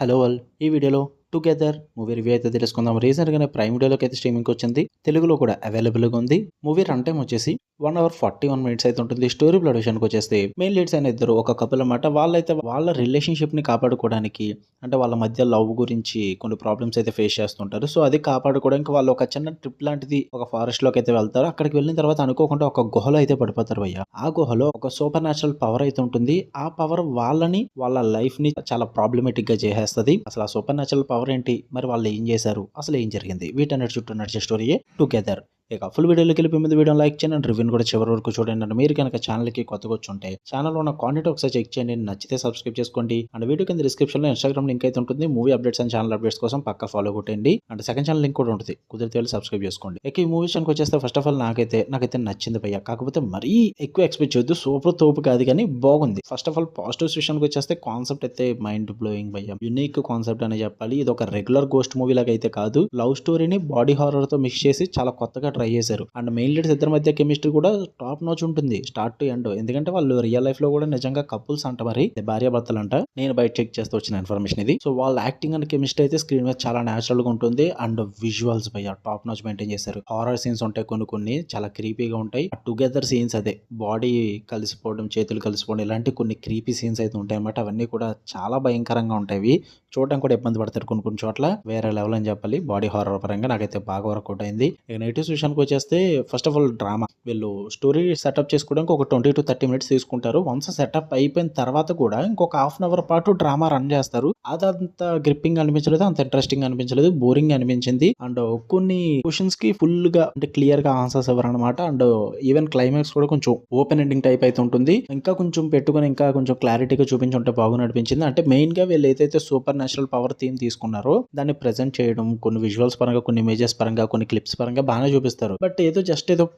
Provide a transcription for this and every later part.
Hello all! ఈ వీడియోలో 'together' movie review అయితే తెలుసుకుందాం. రీసెంట్‌గానే ప్రైమ్ వీడియోలోకి అయితే స్ట్రీమింగ్‌కి వచ్చింది. తెలుగులో కూడా అవైలబుల్‌గా ఉంది. మూవీ రన్ టైమ్ వచ్చేసి 1 అవర్ 41 మినిట్స్ అయితే ఉంటుంది. స్టోరీ ప్లాట్ విషయానికొచ్చేస్తే మెయిన్ లీడ్స్ అయిన ఇద్దరు ఒక కపుల్ అన్నమాట. వాళ్ళైతే వాళ్ళ రిలేషన్‌షిప్‌ని కాపాడుకోవడానికి అంటే వాళ్ళ మధ్య లవ్ గురించి కొన్ని ప్రాబ్లమ్స్ అయితే ఫేస్ చేస్తుంటారు. సో, అది కాపాడుకోవడానికి వాళ్ళు ఒక చిన్న ట్రిప్ లాంటిది ఒక ఫారెస్ట్‌లోకి అయితే వెళ్తారు. అక్కడికి వెళ్ళిన తర్వాత అనుకోకుండా ఒక గుహలో అయితే పడిపోతారు భయ్య. ఆ గుహలో ఒక సూపర్ న్యాచురల్ పవర్ అయితే ఉంటుంది. ఆ పవర్ వాళ్ళని వాళ్ళ లైఫ్‌ని చాలా ప్రాబ్లమాటిక్‌గా చేసేస్తది. అసలు ఆ సూపర్ న్యాచురల్ పవర్ ఏంటి? మరి వాళ్ళు ఏం చేశారు? అసలు ఏం జరిగింది? వీటన్నిటి చుట్టూ నడిచే స్టోరీయే 'టుగెదర్'. ఇక ఫుల్ వీడియోలోకి వెళ్ళిపోయే ముందు వీడియోని లైక్ చేయండి అండ్ రివ్యూని కూడా చివరి వరకు చూడండి. అండ్ మీరు కనుక ఛానల్‌కి కొత్తగా వచ్చుంటే ఛానల్‌లో ఉన్న కాంటెంట్ ఒకసారి చెక్ చేయండి. నచ్చితే సబ్స్క్రైబ్ చేసుకోండి. అండ్ వీడియో కింద డిస్క్రిప్షన్‌లో ఇన్‌స్టాగ్రామ్ లింక్ అయితే ఉంటుంది. Movie updates and channel updates కోసం పక్కా ఫాలో కొట్టండి. అండ్ సెకండ్ ఛానల్ లింక్ కూడా ఉంటుంది. కుదిరితే వెళ్ళి సబ్స్క్రైబ్ చేసుకోండి. ఇక ఈ మూవీ విషయానికి వచ్చేస్తే ఫస్ట్ ఆఫ్ ఆల్ నాకైతే నచ్చింది భయ్య. కాకపోతే మరీ ఎక్కువ ఎక్స్‌పెక్ట్ చేయొద్దు. సూపర్ తోపు కాదు కానీ బాగుంది. ఫస్ట్ ఆఫ్ ఆల్ పాజిటివ్స్ విషయానికి వచ్చేస్తే కాన్సెప్ట్ అయితే మైండ్ బ్లోయింగ్ భయ్య. యూనిక్ కాన్సెప్ట్ అనే చెప్పాలి. ఇది ఒక రెగ్యులర్ గోస్ట్ మూవీ లాగా అయితే కాదు. లవ్ స్టోరీని బాడీ హారర్ తో మిక్స్ చేసి చాలా కొత్తగా ట్రై చేశారు. అండ్ మెయిన్ లీడ్స్ ఇద్దరి మధ్య కెమిస్ట్రీ కూడా టాప్ నాచ్ ఉంటుంది స్టార్ట్ టు ఎండ్. ఎందుకంటే వాళ్ళు రియల్ లైఫ్ లో కూడా నిజంగా కపుల్స్ అంట, మరి భార్యాభర్తలు అంట. నేను బయట చెక్ చేస్తూ వచ్చిన ఇన్ఫర్మేషన్ ఇది. సో వాళ్ళ యాక్టింగ్ అండ్ కెమిస్ట్రీ అయితే స్క్రీన్ మీద చాలా నేచురల్ గా ఉంటుంది. అండ్ విజువల్స్ భయ్య టాప్ నాచ్ మెయింటైన్ చేశారు. హారర్ సీన్స్ ఉంటాయి, కొన్ని చాలా క్రీపీగా ఉంటాయి. టుగెదర్ సీన్స్ అదే బాడీ కలిసిపోవడం, చేతులు కలిసిపోవడం ఇలాంటి కొన్ని క్రీపీ సీన్స్ అయితే ఉంటాయి అన్నమాట. అవన్నీ కూడా చాలా భయంకరంగా ఉంటాయి. చూడడం కూడా ఇబ్బంది పడతారు కొన్ని చోట్ల. వేరే లెవెల్ అని చెప్పాలి. బాడీ హారర్ పరంగా నాకైతే బాగా వర్కౌట్ అయింది. ఇక నెగిటివ్స్ విషయానికి వచ్చేస్తే ఫస్ట్ ఆఫ్ ఆల్ డ్రామా. వీళ్ళు స్టోరీ సెటప్ చేసుకోవడానికి ఒక 20-30 మినిట్స్ తీసుకుంటారు. వన్స్ సెటప్ అయిపోయిన తర్వాత కూడా ఇంకొక హాఫ్ అన్ అవర్ పాటు డ్రామా రన్ చేస్తారు. అదంత గ్రిప్పింగ్ అనిపించలేదు, అంత ఇంట్రెస్టింగ్ అనిపించలేదు, బోరింగ్ అనిపించింది. అండ్ కొన్ని క్వశ్చన్స్ కి ఫుల్ గా అంటే క్లియర్ గా ఆన్సర్స్ ఇవ్వరనమాట. అండ్ ఈవెన్ క్లైమాక్స్ కూడా కొంచెం ఓపెన్ ఎండింగ్ టైప్ అయితే ఉంటుంది. ఇంకా కొంచెం పెట్టుకుని ఇంకా కొంచెం క్లారిటీగా చూపించుంటే బాగుంది అనిపించింది. అంటే మెయిన్ గా వీళ్ళు ఏదైతే సూపర్ నేచురల్ పవర్ థీమ్ తీసుకున్నారో దాన్ని ప్రెజెంట్ చేయడం, కొన్ని విజువల్స్ పరంగా, కొన్ని ఇమేజెస్ పరంగా, కొన్ని క్లిప్స్ పరంగా బాగానే చూపిస్తారు. బట్ ఏదో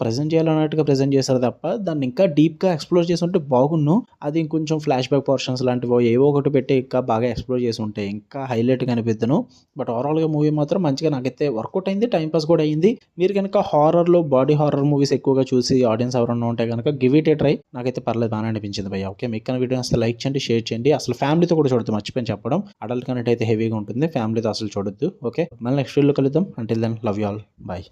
ప్రెజెంట్ చేయాలన్నట్టుగా ప్రెజెంట్ చేశారు తప్ప దాన్ని ఇంకా డీప్ గా ఎక్స్ప్లోర్ చేసి ఉంటే బాగున్ను. అది ఇంకొంచెం ఫ్లాష్ బ్యాక్ పోర్షన్స్ లాంటివో ఏవో ఒకటి పెట్టి ఇంకా బాగా ఎక్స్ప్లోర్ చేసి ఉంటే ఇంకా హైలైట్ గా అనిపిద్దును. బట్ ఓవరాల్ గా మూవీ మాత్రం మంచిగా నాకైతే వర్కౌట్ అయింది. టైం పాస్ కూడా అయింది. మీరు కనుక హారర్ లో బాడీ హారర్ మూవీస్ ఎక్కువగా చూసి ఆడియన్స్ ఎవరన్నా ఉంటే కనుక గివ్ ఇట్ ఏ ట్రై. నాకైతే పర్లేదు, బాగానే అనిపించింది భయ్య. ఓకే, మీకు కనుక వీడియో వస్తే లైక్ చేయండి, షేర్ చేయండి. అసలు ఫ్యామిలీతో కూడా చూడొద్దు, మర్చిపోయి చెప్పడం. అడల్ట్ కనెక్ట్ అయితే హెవీగా ఉంటుంది, ఫ్యామిలీతో అసలు చూడొద్దు. ఓకే, మళ్ళీ నెక్స్ట్ వీడియోలో కలుద్దాం. Until then love you all, bye.